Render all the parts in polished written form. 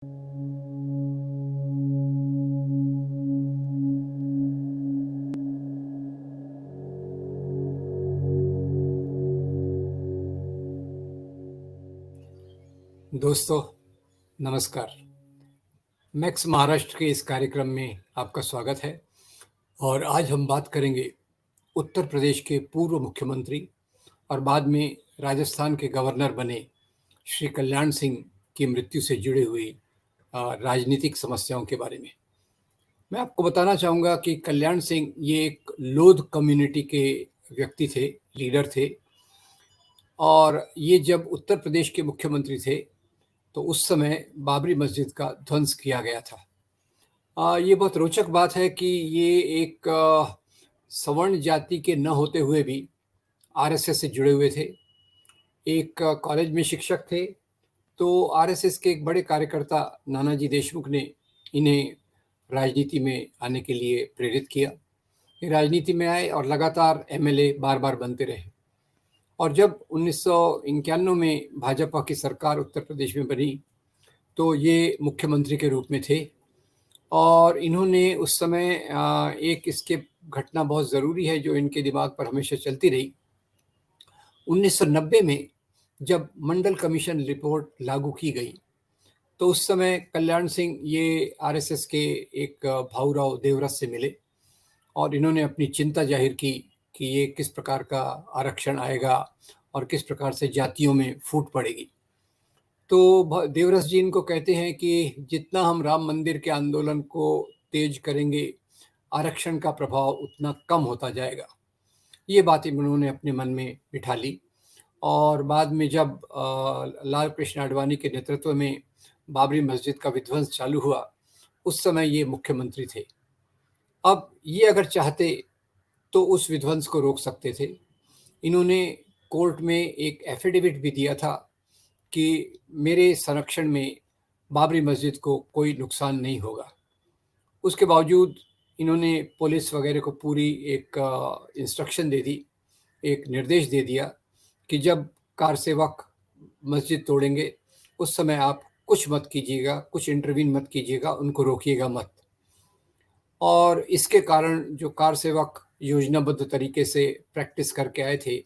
दोस्तों, नमस्कार। मैक्स महाराष्ट्र के इस कार्यक्रम में आपका स्वागत है और आज हम बात करेंगे उत्तर प्रदेश के पूर्व मुख्यमंत्री और बाद में राजस्थान के गवर्नर बने श्री कल्याण सिंह की मृत्यु से जुड़ी हुई राजनीतिक समस्याओं के बारे में। मैं आपको बताना चाहूँगा कि कल्याण सिंह ये एक लोध कम्युनिटी के व्यक्ति थे, लीडर थे और ये जब उत्तर प्रदेश के मुख्यमंत्री थे तो उस समय बाबरी मस्जिद का ध्वंस किया गया था। ये बहुत रोचक बात है कि ये एक सवर्ण जाति के न होते हुए भी आरएसएस से जुड़े हुए थे। एक कॉलेज में शिक्षक थे, तो आरएसएस के एक बड़े कार्यकर्ता नानाजी देशमुख ने इन्हें राजनीति में आने के लिए प्रेरित किया। ये राजनीति में आए और लगातार एमएलए बार-बार बनते रहे और जब 1991 में भाजपा की सरकार उत्तर प्रदेश में बनी, तो ये मुख्यमंत्री के रूप में थे और इन्होंने उस समय एक इसके घटना बहुत ज़रूरी है जो इनके दिमाग पर हमेशा चलती रही। 1990 में जब मंडल कमीशन रिपोर्ट लागू की गई, तो उस समय कल्याण सिंह ये आरएसएस के एक भाऊराव देवरस से मिले और इन्होंने अपनी चिंता जाहिर की कि ये किस प्रकार का आरक्षण आएगा और किस प्रकार से जातियों में फूट पड़ेगी। तो देवरस जी इनको कहते हैं कि जितना हम राम मंदिर के आंदोलन को तेज करेंगे, आरक्षण का प्रभाव उतना कम होता जाएगा। ये बातें उन्होंने अपने मन में बिठा ली और बाद में जब लाल कृष्ण आडवाणी के नेतृत्व में बाबरी मस्जिद का विध्वंस चालू हुआ, उस समय ये मुख्यमंत्री थे। अब ये अगर चाहते तो उस विध्वंस को रोक सकते थे। इन्होंने कोर्ट में एक एफिडेविट भी दिया था कि मेरे संरक्षण में बाबरी मस्जिद को कोई नुकसान नहीं होगा। उसके बावजूद इन्होंने पुलिस वगैरह को पूरी एक इंस्ट्रक्शन दे दी, एक निर्देश दे दिया कि जब कार सेवक मस्जिद तोड़ेंगे उस समय आप कुछ मत कीजिएगा, कुछ इंटरवीन मत कीजिएगा, उनको रोकिएगा मत। और इसके कारण जो कार सेवक योजनाबद्ध तरीके से प्रैक्टिस करके आए थे,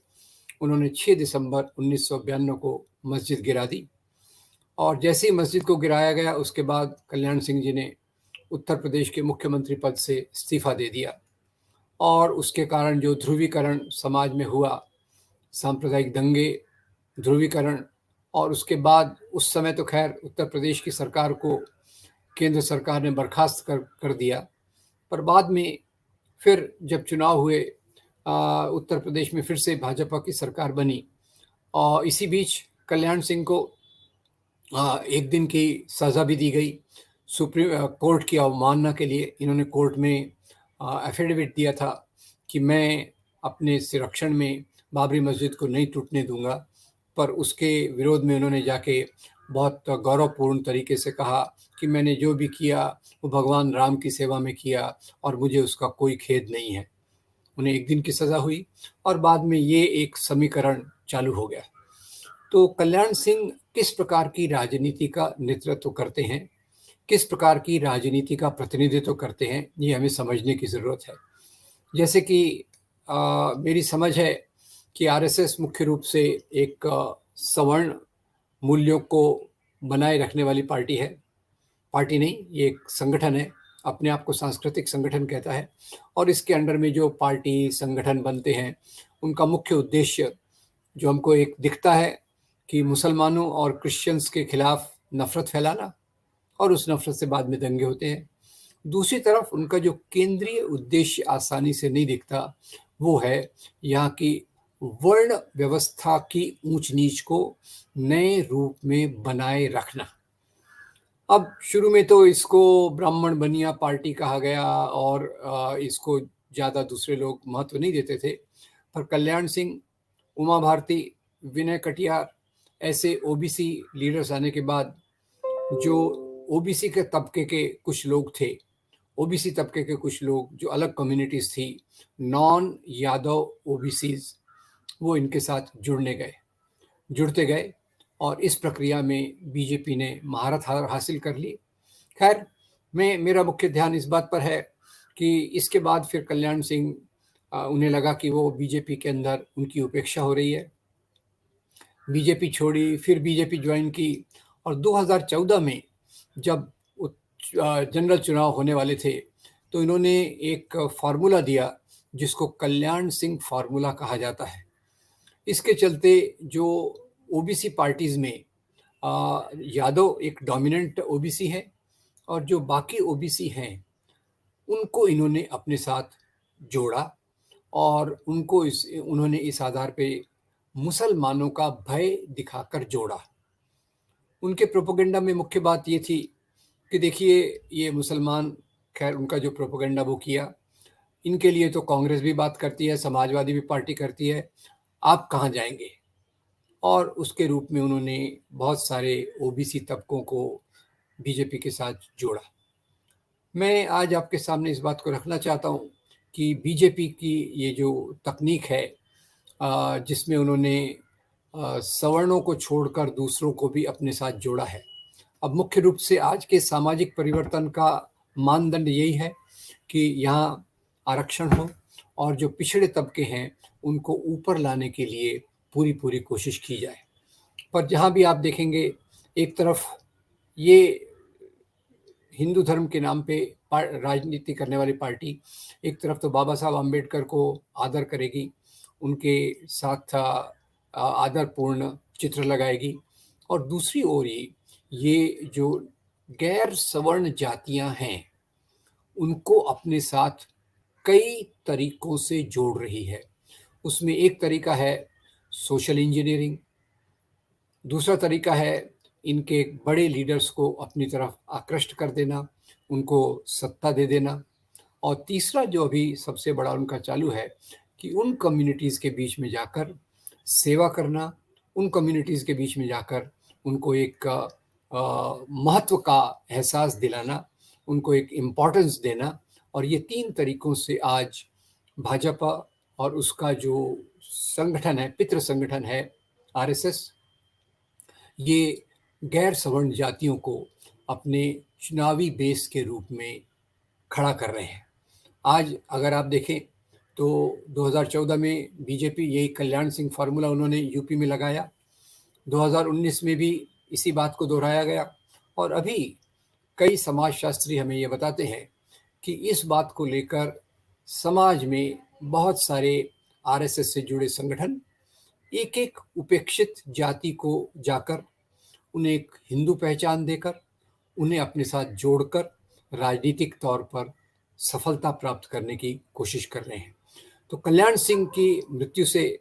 उन्होंने 6 दिसंबर 1992 को मस्जिद गिरा दी और जैसे ही मस्जिद को गिराया गया उसके बाद कल्याण सिंह जी ने उत्तर प्रदेश के मुख्यमंत्री पद से इस्तीफा दे दिया और उसके कारण जो ध्रुवीकरण समाज में हुआ, सांप्रदायिक दंगे, ध्रुवीकरण और उसके बाद उस समय तो खैर उत्तर प्रदेश की सरकार को केंद्र सरकार ने बर्खास्त कर दिया, पर बाद में फिर जब चुनाव हुए उत्तर प्रदेश में फिर से भाजपा की सरकार बनी और इसी बीच कल्याण सिंह को एक दिन की सज़ा भी दी गई सुप्रीम कोर्ट की अवमानना के लिए। इन्होंने कोर्ट में एफिडेविट दिया था कि मैं अपने संरक्षण में बाबरी मस्जिद को नहीं टूटने दूंगा, पर उसके विरोध में उन्होंने जाके बहुत गौरवपूर्ण तरीके से कहा कि मैंने जो भी किया वो भगवान राम की सेवा में किया और मुझे उसका कोई खेद नहीं है। उन्हें एक दिन की सज़ा हुई और बाद में ये एक समीकरण चालू हो गया। तो कल्याण सिंह किस प्रकार की राजनीति का नेतृत्व करते हैं, किस प्रकार की राजनीति का प्रतिनिधित्व करते हैं, ये हमें समझने की ज़रूरत है। जैसे कि मेरी समझ है कि आरएसएस मुख्य रूप से एक सवर्ण मूल्यों को बनाए रखने वाली पार्टी है। पार्टी नहीं, ये एक संगठन है, अपने आप को सांस्कृतिक संगठन कहता है और इसके अंडर में जो पार्टी संगठन बनते हैं उनका मुख्य उद्देश्य जो हमको एक दिखता है कि मुसलमानों और क्रिश्चियंस के खिलाफ नफरत फैलाना और उस नफरत से बाद में दंगे होते हैं। दूसरी तरफ उनका जो केंद्रीय उद्देश्य आसानी से नहीं दिखता, वो है यहाँ की वर्ण व्यवस्था की ऊंच नीच को नए रूप में बनाए रखना। अब शुरू में तो इसको ब्राह्मण बनिया पार्टी कहा गया और इसको ज़्यादा दूसरे लोग महत्व नहीं देते थे, पर कल्याण सिंह, उमा भारती, विनय कटियार ऐसे ओबीसी लीडर्स आने के बाद जो ओबीसी के तबके के कुछ लोग थे, ओबीसी तबके के कुछ लोग जो अलग कम्युनिटीज़ थी, नॉन यादव ओबीसीज, वो इनके साथ जुड़ते गए और इस प्रक्रिया में बीजेपी ने महारत हासिल कर ली। खैर, मेरा मुख्य ध्यान इस बात पर है कि इसके बाद फिर कल्याण सिंह उन्हें लगा कि वो बीजेपी के अंदर उनकी उपेक्षा हो रही है। बीजेपी छोड़ी, फिर बीजेपी ज्वाइन की और 2014 में जब जनरल चुनाव होने वाले थे तो इन्होंने एक फार्मूला दिया जिसको कल्याण सिंह फार्मूला कहा जाता है। इसके चलते जो ओबीसी पार्टीज में यादव एक डोमिनेंट ओबीसी है और जो बाकी ओबीसी हैं उनको इन्होंने अपने साथ जोड़ा और उन्होंने इस आधार पे मुसलमानों का भय दिखाकर जोड़ा। उनके प्रोपेगेंडा में मुख्य बात ये थी कि देखिए ये मुसलमान, खैर उनका जो प्रोपेगेंडा वो किया, इनके लिए तो कांग्रेस भी बात करती है, समाजवादी भी पार्टी करती है, आप कहाँ जाएंगे। और उसके रूप में उन्होंने बहुत सारे ओबीसी तबकों को बीजेपी के साथ जोड़ा। मैं आज आपके सामने इस बात को रखना चाहता हूँ कि बीजेपी की ये जो तकनीक है जिसमें उन्होंने सवर्णों को छोड़कर दूसरों को भी अपने साथ जोड़ा है। अब मुख्य रूप से आज के सामाजिक परिवर्तन का मानदंड यही है कि यहाँ आरक्षण हो और जो पिछड़े तबके हैं उनको ऊपर लाने के लिए पूरी पूरी कोशिश की जाए। पर जहाँ भी आप देखेंगे, एक तरफ ये हिंदू धर्म के नाम पे राजनीति करने वाली पार्टी एक तरफ तो बाबा साहब आम्बेडकर को आदर करेगी, उनके साथ आदरपूर्ण चित्र लगाएगी, और दूसरी ओर ये जो गैर सवर्ण जातियां हैं उनको अपने साथ कई तरीकों से जोड़ रही है। उसमें एक तरीका है सोशल इंजीनियरिंग, दूसरा तरीका है इनके बड़े लीडर्स को अपनी तरफ आकृष्ट कर देना, उनको सत्ता दे देना, और तीसरा जो अभी सबसे बड़ा उनका चालू है कि उन कम्युनिटीज़ के बीच में जाकर सेवा करना, उन कम्युनिटीज़ के बीच में जाकर उनको एक महत्व का एहसास दिलाना, उनको एक इम्पोर्टेंस देना। और ये 3 तरीकों से आज भाजपा और उसका जो संगठन है, पितृ संगठन है आरएसएस, ये गैर सवर्ण जातियों को अपने चुनावी बेस के रूप में खड़ा कर रहे हैं। आज अगर आप देखें तो 2014 में बीजेपी यही कल्याण सिंह फार्मूला उन्होंने यूपी में लगाया, 2019 में भी इसी बात को दोहराया गया, और अभी कई समाजशास्त्री हमें ये बताते हैं कि इस बात को लेकर समाज में बहुत सारे आरएसएस से जुड़े संगठन एक एक उपेक्षित जाति को जाकर उन्हें एक हिंदू पहचान देकर उन्हें अपने साथ जोड़कर राजनीतिक तौर पर सफलता प्राप्त करने की कोशिश कर रहे हैं। तो कल्याण सिंह की मृत्यु से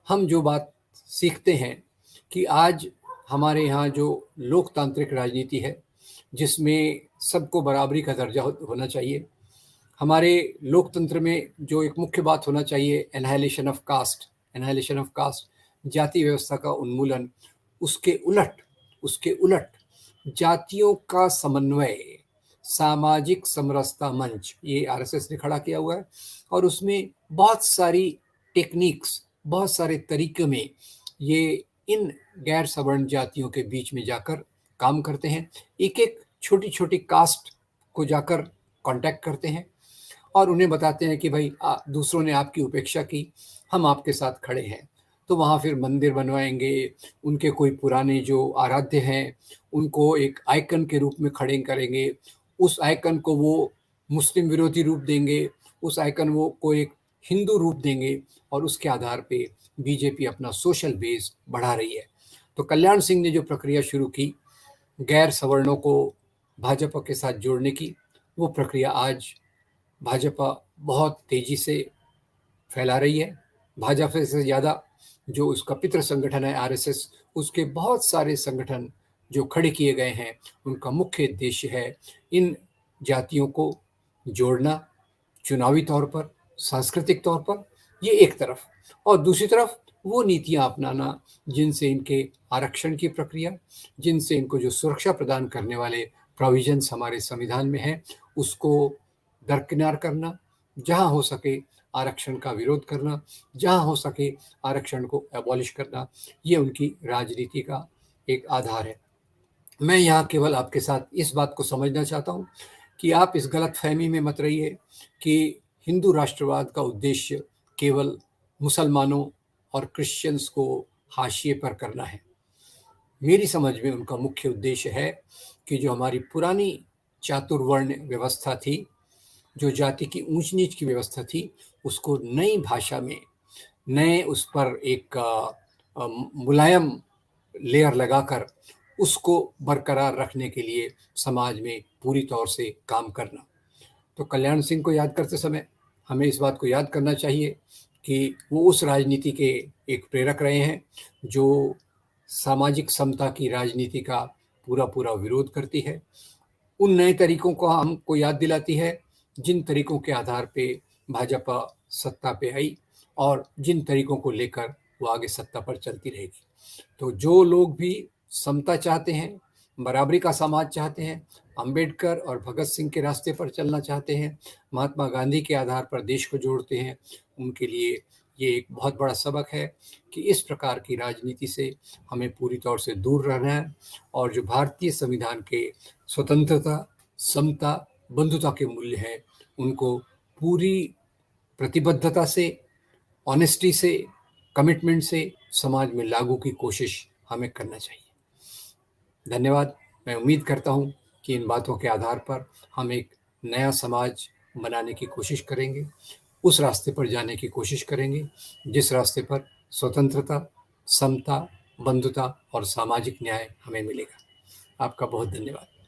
हम जो बात सीखते हैं कि आज हमारे यहाँ जो लोकतांत्रिक राजनीति है जिसमें सबको बराबरी का दर्जा होना चाहिए, हमारे लोकतंत्र में जो एक मुख्य बात होना चाहिए एनहाइलेशन ऑफ कास्ट, जाति व्यवस्था का उन्मूलन, उसके उलट जातियों का समन्वय, सामाजिक समरसता मंच, ये आरएसएस ने खड़ा किया हुआ है, और उसमें बहुत सारी टेक्निक्स, बहुत सारे तरीके में ये इन गैर सवर्ण जातियों के बीच में जाकर काम करते हैं। एक एक छोटी छोटी कास्ट को जाकर कांटेक्ट करते हैं और उन्हें बताते हैं कि भाई दूसरों ने आपकी उपेक्षा की, हम आपके साथ खड़े हैं। तो वहाँ फिर मंदिर बनवाएंगे, उनके कोई पुराने जो आराध्य हैं उनको एक आइकन के रूप में खड़े करेंगे, उस आइकन को वो मुस्लिम विरोधी रूप देंगे, उस आइकन वो को एक हिंदू रूप देंगे, और उसके आधार पे बीजेपी अपना सोशल बेस बढ़ा रही है। तो कल्याण सिंह ने जो प्रक्रिया शुरू की गैर सवर्णों को भाजपा के साथ जोड़ने की, वो प्रक्रिया आज भाजपा बहुत तेजी से फैला रही है। भाजपा से ज़्यादा जो उसका पितृ संगठन है आरएसएस, उसके बहुत सारे संगठन जो खड़े किए गए हैं, उनका मुख्य उद्देश्य है इन जातियों को जोड़ना, चुनावी तौर पर, सांस्कृतिक तौर पर, ये एक तरफ, और दूसरी तरफ वो नीतियां अपनाना जिनसे इनके आरक्षण की प्रक्रिया, जिनसे इनको जो सुरक्षा प्रदान करने वाले प्रोविजंस हमारे संविधान में हैं, उसको दरकिनार करना, जहां हो सके आरक्षण का विरोध करना, जहां हो सके आरक्षण को एबॉलिश करना, ये उनकी राजनीति का एक आधार है। मैं यहाँ केवल आपके साथ इस बात को समझना चाहता हूँ कि आप इस गलतफ़हमी में मत रहिए कि हिंदू राष्ट्रवाद का उद्देश्य केवल मुसलमानों और क्रिश्चियंस को हाशिए पर करना है। मेरी समझ में उनका मुख्य उद्देश्य है कि जो हमारी पुरानी चातुर्वर्ण व्यवस्था थी, जो जाति की ऊंच-नीच की व्यवस्था थी, उसको नई भाषा में, नए उस पर एक मुलायम लेयर लगाकर उसको बरकरार रखने के लिए समाज में पूरी तौर से काम करना। तो कल्याण सिंह को याद करते समय हमें इस बात को याद करना चाहिए कि वो उस राजनीति के एक प्रेरक रहे हैं, जो सामाजिक समता की राजनीति का पूरा-पूरा विरोध करती है। उन नए तरीकों को हमको याद दिलाती है, जिन तरीकों के आधार पे भाजपा सत्ता पे आई और जिन तरीकों को लेकर वो आगे सत्ता पर चलती रहेगी। तो जो लोग भी समता चाहते हैं, बराबरी का समाज चाहते हैं, अंबेडकर और भगत सिंह के रास्ते पर चलना चाहते हैं, महात्मा गांधी के आधार पर देश को जोड़ते हैं, उनके लिए ये एक बहुत बड़ा सबक है कि इस प्रकार की राजनीति से हमें पूरी तौर से दूर रहना है और जो भारतीय संविधान के स्वतंत्रता, समता, बंधुता के मूल्य हैं, उनको पूरी प्रतिबद्धता से, ऑनेस्टी से, कमिटमेंट से समाज में लागू की कोशिश हमें करना चाहिए। धन्यवाद। मैं उम्मीद करता हूँ कि इन बातों के आधार पर हम एक नया समाज बनाने की कोशिश करेंगे, उस रास्ते पर जाने की कोशिश करेंगे, जिस रास्ते पर स्वतंत्रता, समता, बंधुता और सामाजिक न्याय हमें मिलेगा। आपका बहुत धन्यवाद।